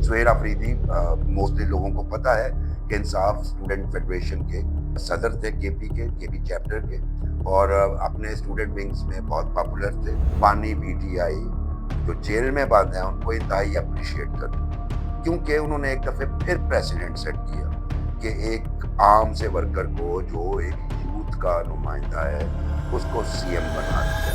Suhail Afridi mostly लोगों को पता है कि इंसाफ स्टूडेंट फेडरेशन के सदर थे, केपी चैप्टर के, और अपने स्टूडेंट विंग्स में बहुत पॉपुलर थे। पानी पीटीआई जो जेल में बंद हैं उनको इंतहाई अप्रिशिएट करते, क्योंकि उन्होंने एक दफे फिर प्रेसिडेंट सेट किया कि एक आम से वर्कर को जो एक यूथ का नुमाइंदा है उसको सीएम बना दिया।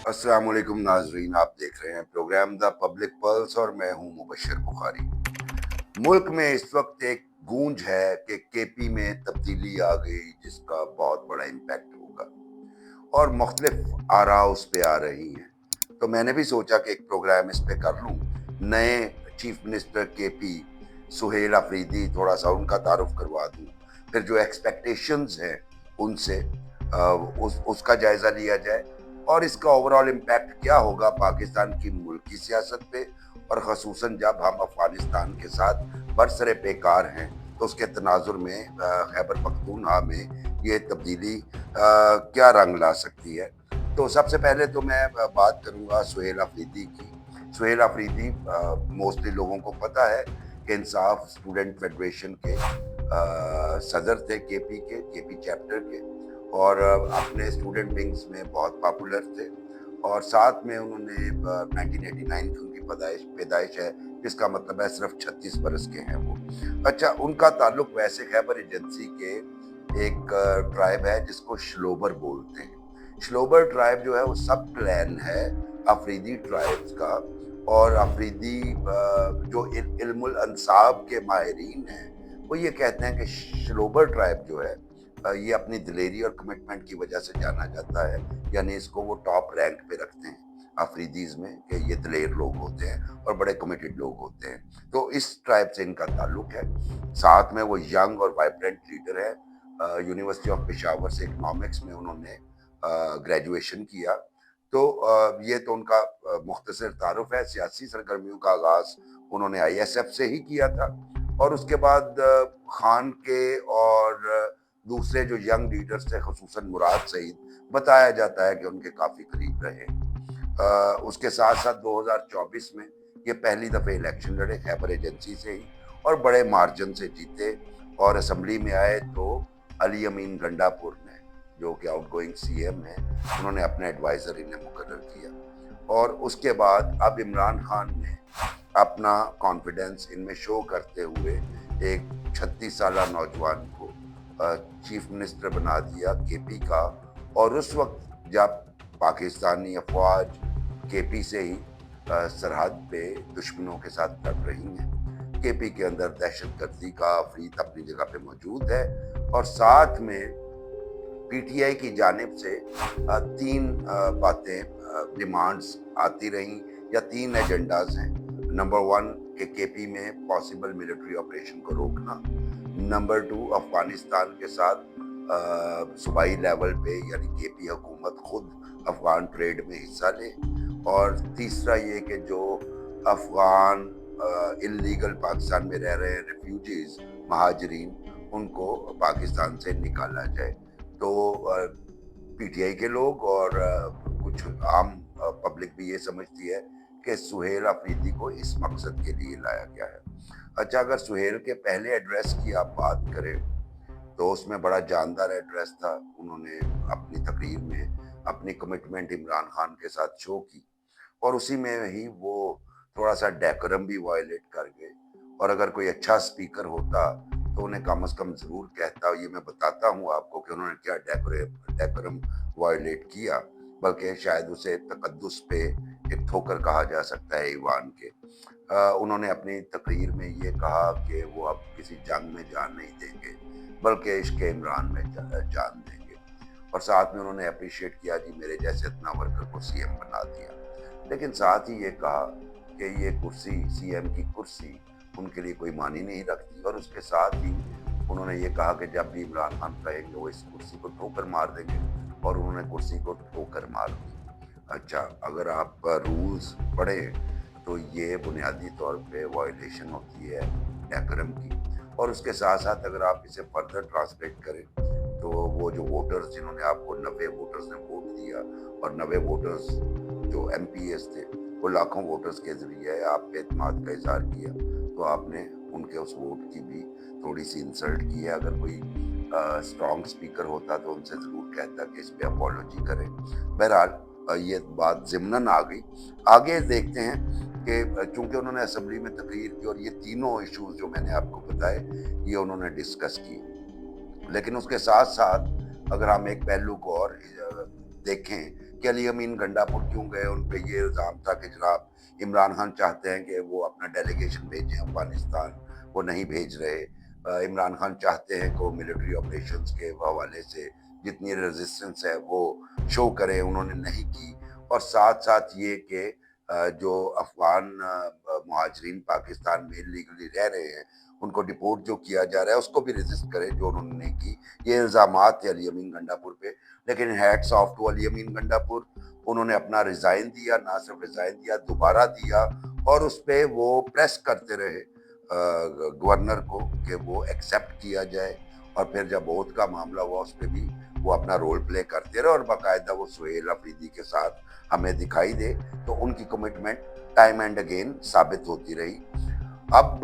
अस्सलाम वालेकुम नाजरीन, आप देख रहे हैं प्रोग्राम द पब्लिक पल्स और मैं हूं मुबशर बुखारी। मुल्क में इस वक्त एक गूंज है कि केपी में तब्दीली आ गई जिसका बहुत बड़ा इम्पैक्ट होगा और मुख्तलिफ आरा उस पे आ रही हैं। तो मैंने भी सोचा कि एक प्रोग्राम इस पे कर लूं। नए chief minister KP Sohail Afridi, थोड़ा सा उनका तारुफ करवा दूं, फिर जो एक्सपेक्टेशंस हैं उनसे उसका जायजा लिया जाए और इसका ओवरऑल इम्पैक्ट क्या होगा पाकिस्तान की मुल्की सियासत पे, और खसूसन जब हम अफगानिस्तान के साथ बरसरे पेकार हैं तो उसके तनाजुर में खैबर पख्तूनख्वा में ये तब्दीली क्या रंग ला सकती है। तो सबसे पहले तो मैं बात करूंगा सुहेल अफरीदी की। सुहेल अफरीदी मोस्टली लोगों को पता है कि इंसाफ स्टूडेंट फेडरेशन के सदर थे, केपी चैप्टर के, और अपने स्टूडेंट विंग्स में बहुत पॉपुलर थे। और साथ में उन्होंने 1989 की उनकी पैदाइश है, जिसका मतलब है सिर्फ 36 बरस के हैं वो। अच्छा, उनका ताल्लुक वैसे खैबर एजेंसी के एक ट्राइब है जिसको श्लोबर बोलते हैं। श्लोबर ट्राइब जो है वो सब क्लैन है अफरीदी ट्राइब्स का, और अफरीदी जो इल्मुल अंसाब के माहिरीन हैं वो ये कहते हैं कि श्लोबर ट्राइब जो है ये अपनी दिलेरी और कमिटमेंट की वजह से जाना जाता है, यानी इसको वो टॉप रैंक पे रखते हैं अफरीदीज में कि ये दिलेर लोग होते हैं और बड़े कमिटेड लोग होते हैं। तो इस ट्राइब से इनका ताल्लुक है। साथ में वो यंग और वाइब्रेंट लीडर है। यूनिवर्सिटी ऑफ पेशावर से इकोनॉमिक्स में उन्होंने ग्रेजुएशन किया। तो ये तो उनका मुख्तसर तारुफ है। सियासी सरगर्मियों का आगाज उन्होंने ISF से ही किया था, और उसके बाद खान के और दूसरे जो यंग लीडर्स थे, खसूसन मुराद सईद, बताया जाता है कि उनके काफ़ी करीब रहे। उसके साथ साथ 2024 में ये पहली दफ़े इलेक्शन लड़े खैबर एजेंसी से ही, और बड़े मार्जिन से जीते, और असम्बली में आए तो अली अमीन गंडापुर ने, जो कि आउटगोइंग CM है, उन्होंने अपना एडवाइज़र इन्हें मुकर्रर किया। और उसके बाद अब इमरान खान ने अपना कॉन्फिडेंस इनमें शो करते हुए एक 36 साल नौजवान को चीफ मिनिस्टर बना दिया केपी का। और उस वक्त जब पाकिस्तानी अफवाज केपी से ही सरहद पे दुश्मनों के साथ लड़ रही हैं, केपी के अंदर दहशतगर्दी का अफरीत अपनी जगह पे मौजूद है, और साथ में PTI की जानिब से 3 बातें, डिमांड्स आती रहीं, या 3 एजेंडाज हैं। नंबर 1 के केपी में पॉसिबल मिलिट्री ऑपरेशन को रोकना। नंबर 2, अफगानिस्तान के साथ सूबाई लेवल पे यानी केपी हुकूमत खुद अफगान ट्रेड में हिस्सा ले। और तीसरा ये कि जो अफगान इल्लीगल पाकिस्तान में रह रहे हैं रेफ्यूजीज, महाजरीन, उनको पाकिस्तान से निकाला जाए। तो PTI के लोग और कुछ आम पब्लिक भी ये समझती है कि सुहेल अफरीदी को इस मकसद के लिए लाया गया है। अच्छा, अगर सुहेल के पहले एड्रेस की आप बात करें तो उसमें बड़ा जानदार एड्रेस था। उन्होंने अपनी तकरीर में अपनी कमिटमेंट इमरान खान के साथ शो की, और उसी में ही वो थोड़ा सा डेकोरम भी वायलेट कर गए। और अगर कोई अच्छा स्पीकर होता तो उन्हें कम से कम ज़रूर कहता। ये मैं बताता हूँ आपको कि उन्होंने क्या डेकोरम वायलेट किया, बल्कि शायद उसे तकद्दुस पे एक ठोकर कहा जा सकता है ईवान के। उन्होंने अपनी तकरीर में ये कहा कि वो अब किसी जंग में जान नहीं देंगे, बल्कि इश्क इमरान में जान देंगे। और साथ में उन्होंने अप्रिशिएट किया जी मेरे जैसे इतना वर्कर को CM बना दिया। लेकिन साथ ही ये कहा कि ये कुर्सी, CM की कुर्सी, उनके लिए कोई मानी नहीं रखती। और उसके साथ ही उन्होंने ये कहा कि जब भी इमरान खान कहेंगे वो इस कुर्सी को ठोकर मार देंगे, और उन्होंने कुर्सी को ठोकर मार दी। अच्छा, अगर आप रूल्स पढ़ें तो ये बुनियादी तौर पे वायलेशन होती है डेकोरम की। और उसके साथ साथ अगर आप इसे फर्दर ट्रांसलेट करें तो वो जो वोटर्स जिन्होंने आपको 90 वोटर्स ने वोट दिया, और 90 वोटर्स जो MPs थे वो लाखों वोटर्स के जरिए आप पे एतमाद का इजहार किया, तो आपने उनके उस वोट की भी थोड़ी सी इंसल्ट की है। अगर कोई स्ट्रॉन्ग स्पीकर होता तो उनसे ज़रूर कहता कि इस पे अपॉलॉजी करें। बहरहाल ये बात ज़िम्नन आ गई। आगे देखते हैं कि चूंकि उन्होंने असेंबली में तकरीर की और ये तीनों इश्यूज जो मैंने आपको बताए ये उन्होंने डिस्कस किए, लेकिन उसके साथ साथ अगर हम एक पहलू को और देखें कि अली अमीन गंडापुर क्यों गए, उन पे ये इल्ज़ाम था कि जनाब इमरान खान चाहते हैं कि वो अपना डेलीगेशन भेजें अफगानिस्तान, वो नहीं भेज रहे। इमरान खान चाहते हैं कि वो मिलिट्री ऑपरेशंस के हवाले से जितनी रेजिस्टेंस है वो शो करें, उन्होंने नहीं की। और साथ साथ ये कि जो अफगान मुहाजिरीन पाकिस्तान में इलीगली रह रहे हैं उनको डिपोर्ट जो किया जा रहा है उसको भी रेजिस्ट करें, जो उन्होंने नहीं की। ये इल्ज़ामात थे अली अमीन गंडापुर पे, लेकिन हैट्स ऑफ टू अली अमीन गंडापुर, उन्होंने अपना रिज़ाइन दिया, ना सिर्फ रिज़ाइन दिया दोबारा दिया, और उस पर वो प्रेस करते रहे गवर्नर को कि वो एक्सेप्ट किया जाए। और फिर जब वोट का मामला हुआ उस पर भी वो अपना रोल प्ले करते रहे, और बाकायदा वो सुहेल अफरीदी के साथ हमें दिखाई दे तो उनकी कमिटमेंट टाइम एंड अगेन साबित होती रही। अब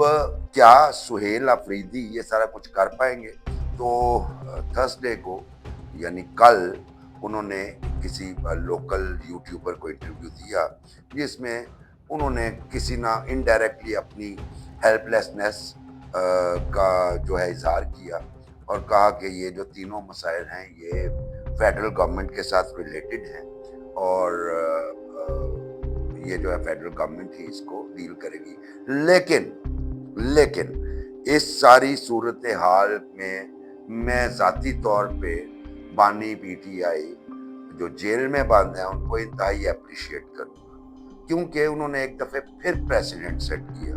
क्या सुहेल अफरीदी ये सारा कुछ कर पाएंगे? तो थर्सडे को यानी कल उन्होंने किसी लोकल यूट्यूबर को इंटरव्यू दिया जिसमें उन्होंने किसी ना इनडायरेक्टली अपनी हेल्पलेसनेस का जो है इजहार किया और कहा कि ये जो तीनों मसाइल हैं ये फेडरल गवर्नमेंट के साथ रिलेटेड हैं, और ये जो है फेडरल गवर्नमेंट ही इसको डील करेगी। लेकिन इस सारी सूरत हाल में मैं ज़ाती तौर पे बानी PTI जो जेल में बंद है उनको इंतहाई अप्रिशिएट करूँगा, क्योंकि उन्होंने एक दफ़े फिर प्रेसिडेंट सेट किया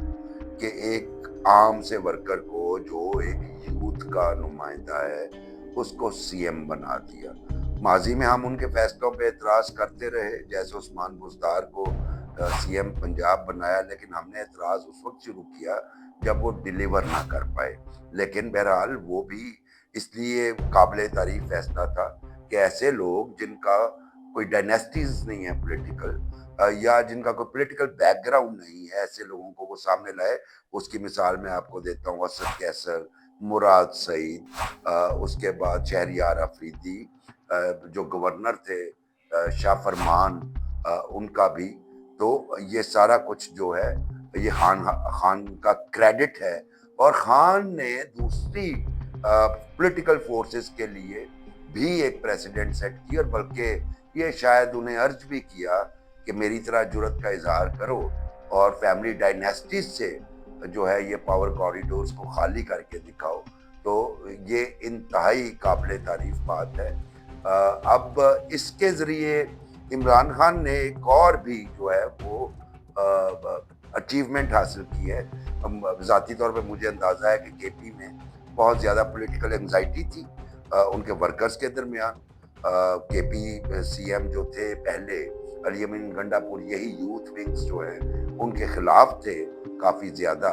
कि एक आम से वर्कर को जो एक यूथ का नुमाइंदा है उसको CM बना दिया। माजी में हम उनके फैसलों पे एतराज़ करते रहे, जैसे उस्मान बुज़दार को CM पंजाब बनाया, लेकिन हमने एतराज़ उस वक्त शुरू किया जब वो डिलीवर ना कर पाए। लेकिन बहरहाल वो भी इसलिए काबिल तारीफ फैसला था कि ऐसे लोग जिनका कोई डायनेस्टीज नहीं है पॉलिटिकल या जिनका कोई पॉलिटिकल बैकग्राउंड नहीं है, ऐसे लोगों को वो सामने लाए। उसकी मिसाल मैं आपको देता हूँ असद कैसर, मुराद सईद, उसके बाद शहरियार अफरीदी, जो गवर्नर थे शाह फरमान, उनका भी। तो ये सारा कुछ जो है ये खान का क्रेडिट है, और खान ने दूसरी पॉलिटिकल फोर्सेस के लिए भी एक प्रेसिडेंट सेट की, और बल्कि ये शायद उन्हें अर्ज भी किया कि मेरी तरह जुर्रत का इजहार करो और फैमिली डायनेस्टीज से जो है ये पावर कॉरिडोर्स को खाली करके दिखाओ। तो ये इंतहाई काबिल तारीफ बात है। अब इसके ज़रिए इमरान खान ने एक और भी जो है वो अचीवमेंट हासिल की है। ज़ाती तौर पे मुझे अंदाज़ा है कि KP में बहुत ज़्यादा पॉलिटिकल एंग्जाइटी थी उनके वर्कर्स के दरमियान। KP CM जो थे पहले अली अमीन गंडापुर, यही यूथ विंग्स जो है उनके खिलाफ थे काफ़ी ज़्यादा,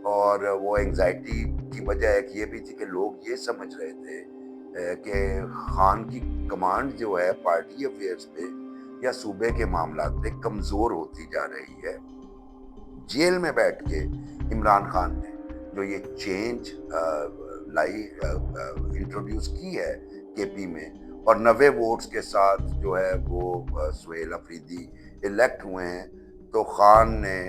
और वो एंग्जाइटी की वजह एक ये भी थी कि लोग ये समझ रहे थे कि खान की कमांड जो है पार्टी अफेयर्स पे या सूबे के मामलात पे कमज़ोर होती जा रही है। जेल में बैठ के इमरान खान ने जो ये चेंज इंट्रोड्यूस की है KP में, और 90 वोट्स के साथ जो है वो सुहेल अफरीदी इलेक्ट हुए हैं, तो खान ने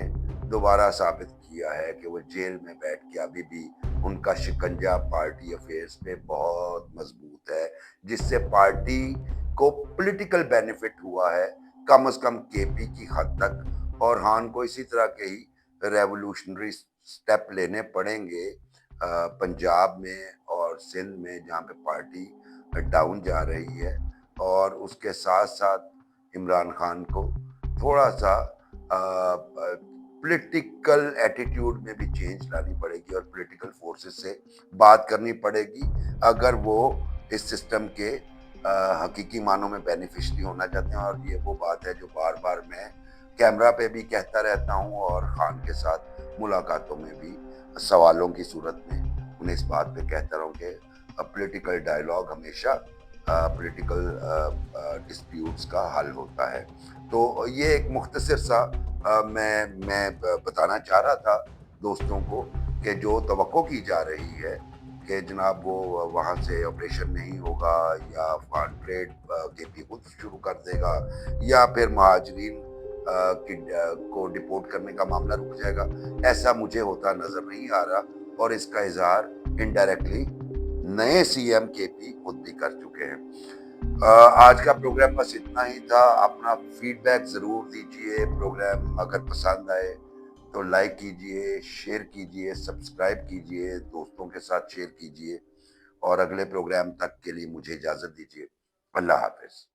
दोबारा साबित किया है कि वो जेल में बैठ के अभी भी उनका शिकंजा पार्टी अफेयर्स पे बहुत मजबूत है, जिससे पार्टी को पॉलिटिकल बेनिफिट हुआ है कम से कम KP की हद तक। और खान को इसी तरह के ही रेवोल्यूशनरी स्टेप लेने पड़ेंगे पंजाब में और सिंध में जहाँ पे पार्टी डाउन जा रही है, और उसके साथ साथ इमरान खान को थोड़ा सा पॉलिटिकल एटीट्यूड में भी चेंज लानी पड़ेगी और पॉलिटिकल फोर्सेस से बात करनी पड़ेगी अगर वो इस सिस्टम के हकीकी मानों में बेनिफिशरी होना चाहते हैं। और ये वो बात है जो बार बार मैं कैमरा पे भी कहता रहता हूँ और खान के साथ मुलाकातों में भी सवालों की सूरत में उन्हें इस बात पे कहता रहूँ कि पॉलिटिकल डायलॉग हमेशा पॉलिटिकल डिस्प्यूट्स का हल होता है। तो ये एक मुख्तसर सा मैं बताना चाह रहा था दोस्तों को कि जो तवक्को की जा रही है कि जनाब वो वहाँ से ऑपरेशन नहीं होगा या फॉरेन ट्रेड केपी खुद शुरू कर देगा या फिर महाजरीन को डिपोर्ट करने का मामला रुक जाएगा, ऐसा मुझे होता नजर नहीं आ रहा। और इसका इजहार इनडायरेक्टली नए सीएम केपी खुद भी कर चुके हैं। आज का प्रोग्राम बस इतना ही था। अपना फीडबैक जरूर दीजिए। प्रोग्राम अगर पसंद आए तो लाइक कीजिए, शेयर कीजिए, सब्सक्राइब कीजिए, दोस्तों के साथ शेयर कीजिए। और अगले प्रोग्राम तक के लिए मुझे इजाजत दीजिए। अल्लाह हाफिज।